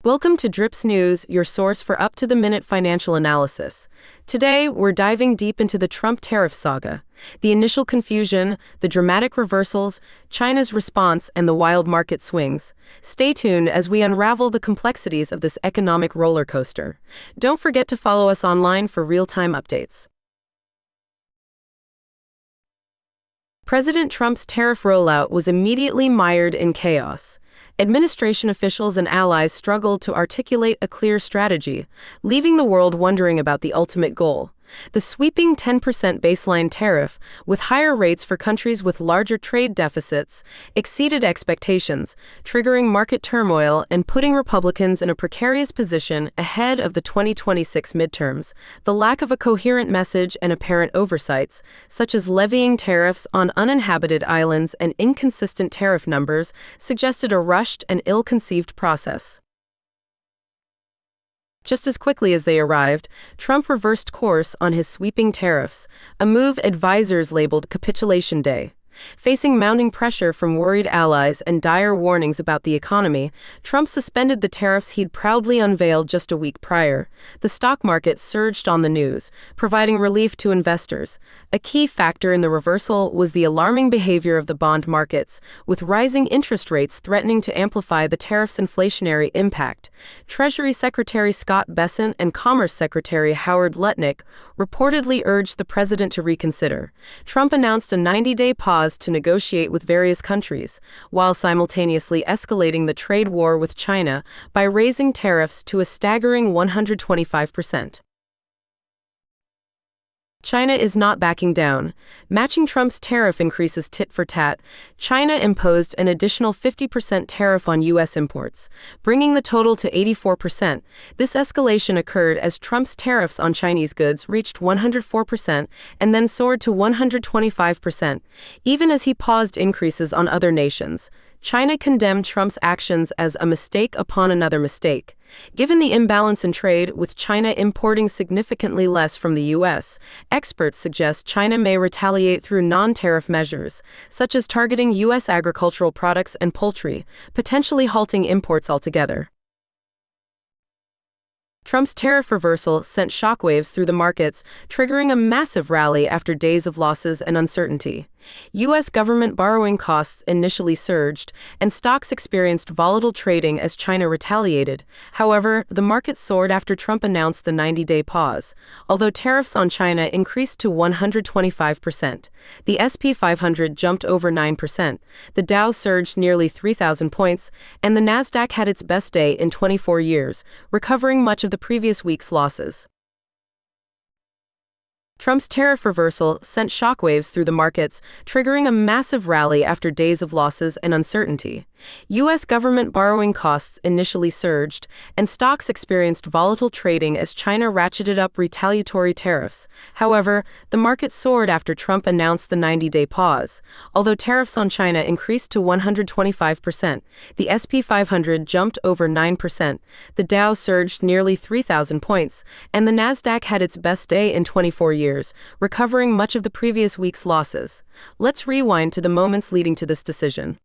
Welcome to Drips News, your source for up-to-the-minute financial analysis. Today, we're diving deep into the Trump tariff saga, the initial confusion, the dramatic reversals, China's response, and the wild market swings. Stay tuned as we unravel the complexities of this economic roller coaster. Don't forget to follow us online for real-time updates. President Trump's tariff rollout was immediately mired in chaos. Administration officials and allies struggled to articulate a clear strategy, leaving the world wondering about the ultimate goal. The sweeping 10% baseline tariff, with higher rates for countries with larger trade deficits, exceeded expectations, triggering market turmoil and putting Republicans in a precarious position ahead of the 2026 midterms. The lack of a coherent message and apparent oversights, such as levying tariffs on uninhabited islands and inconsistent tariff numbers, suggested a rushed and ill-conceived process. Just as quickly as they arrived, Trump reversed course on his sweeping tariffs, a move advisors labeled capitulation day. Facing mounting pressure from worried allies and dire warnings about the economy, Trump suspended the tariffs he'd proudly unveiled just a week prior. The stock market surged on the news, providing relief to investors. A key factor in the reversal was the alarming behavior of the bond markets, with rising interest rates threatening to amplify the tariffs' inflationary impact. Treasury Secretary Scott Bessent and Commerce Secretary Howard Lutnick reportedly urged the president to reconsider. Trump announced a 90-day pause to negotiate with various countries, while simultaneously escalating the trade war with China by raising tariffs to a staggering 125%. China is not backing down. Matching Trump's tariff increases tit for tat, China imposed an additional 50% tariff on U.S. imports, bringing the total to 84%. This escalation occurred as Trump's tariffs on Chinese goods reached 104% and then soared to 125%, even as he paused increases on other nations. China condemned Trump's actions as a mistake upon another mistake. Given the imbalance in trade, with China importing significantly less from the U.S., experts suggest China may retaliate through non-tariff measures, such as targeting U.S. agricultural products and poultry, potentially halting imports altogether. Trump's tariff reversal sent shockwaves through the markets, triggering a massive rally after days of losses and uncertainty. U.S. government borrowing costs initially surged, and stocks experienced volatile trading as China retaliated. However, the market soared after Trump announced the 90-day pause. Although tariffs on China increased to 125%, the S&P 500 jumped over 9%, the Dow surged nearly 3,000 points, and the Nasdaq had its best day in 24 years, recovering much of the previous week's losses. Trump's tariff reversal sent shockwaves through the markets, triggering a massive rally after days of losses and uncertainty. U.S. government borrowing costs initially surged, and stocks experienced volatile trading as China ratcheted up retaliatory tariffs. However, the market soared after Trump announced the 90-day pause. Although tariffs on China increased to 125%, the S&P 500 jumped over 9%, the Dow surged nearly 3,000 points, and the Nasdaq had its best day in 24 years, recovering much of the previous week's losses. Let's rewind to the moments leading to this decision.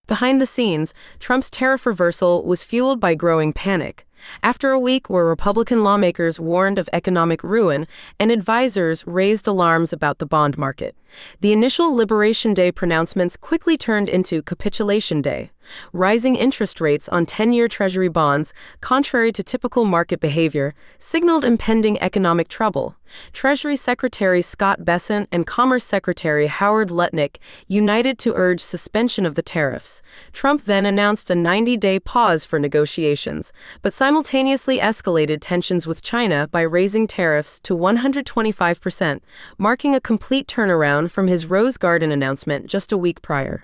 Behind the scenes, Trump's tariff reversal was fueled by growing panic. After a week where Republican lawmakers warned of economic ruin and advisors raised alarms about the bond market, the initial Liberation Day pronouncements quickly turned into Capitulation Day. Rising interest rates on 10-year Treasury bonds, contrary to typical market behavior, signaled impending economic trouble. Treasury Secretary Scott Bessent and Commerce Secretary Howard Lutnick united to urge suspension of the tariffs. Trump then announced a 90-day pause for negotiations, but simultaneously escalated tensions with China by raising tariffs to 125%, marking a complete turnaround from his Rose Garden announcement just a week prior.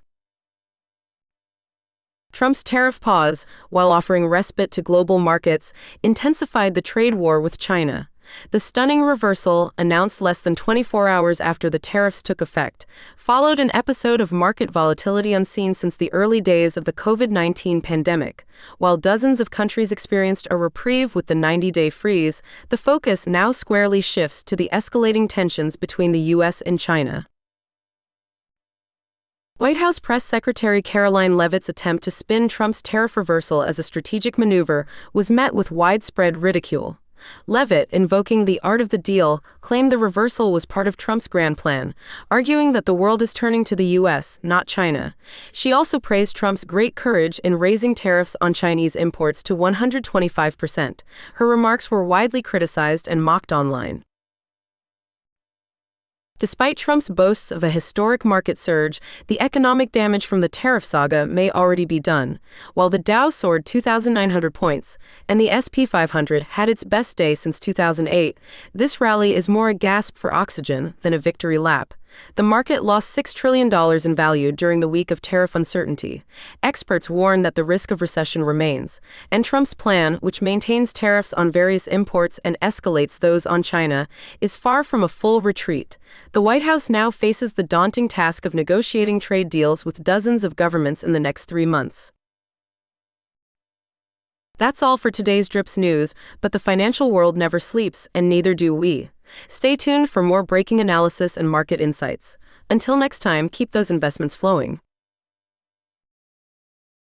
Trump's tariff pause, while offering respite to global markets, intensified the trade war with China. The stunning reversal, announced less than 24 hours after the tariffs took effect, followed an episode of market volatility unseen since the early days of the COVID-19 pandemic. While dozens of countries experienced a reprieve with the 90-day freeze, the focus now squarely shifts to the escalating tensions between the U.S. and China. White House Press Secretary Caroline Leavitt's attempt to spin Trump's tariff reversal as a strategic maneuver was met with widespread ridicule. Leavitt, invoking the art of the deal, claimed the reversal was part of Trump's grand plan, arguing that the world is turning to the U.S., not China. She also praised Trump's great courage in raising tariffs on Chinese imports to 125%. Her remarks were widely criticized and mocked online. Despite Trump's boasts of a historic market surge, the economic damage from the tariff saga may already be done. While the Dow soared 2,900 points and the S&P 500 had its best day since 2008, this rally is more a gasp for oxygen than a victory lap. The market lost $6 trillion in value during the week of tariff uncertainty. Experts warn that the risk of recession remains, and Trump's plan, which maintains tariffs on various imports and escalates those on China, is far from a full retreat. The White House now faces the daunting task of negotiating trade deals with dozens of governments in the next 3 months. That's all for today's Drips News, but the financial world never sleeps, and neither do we. Stay tuned for more breaking analysis and market insights. Until next time, keep those investments flowing.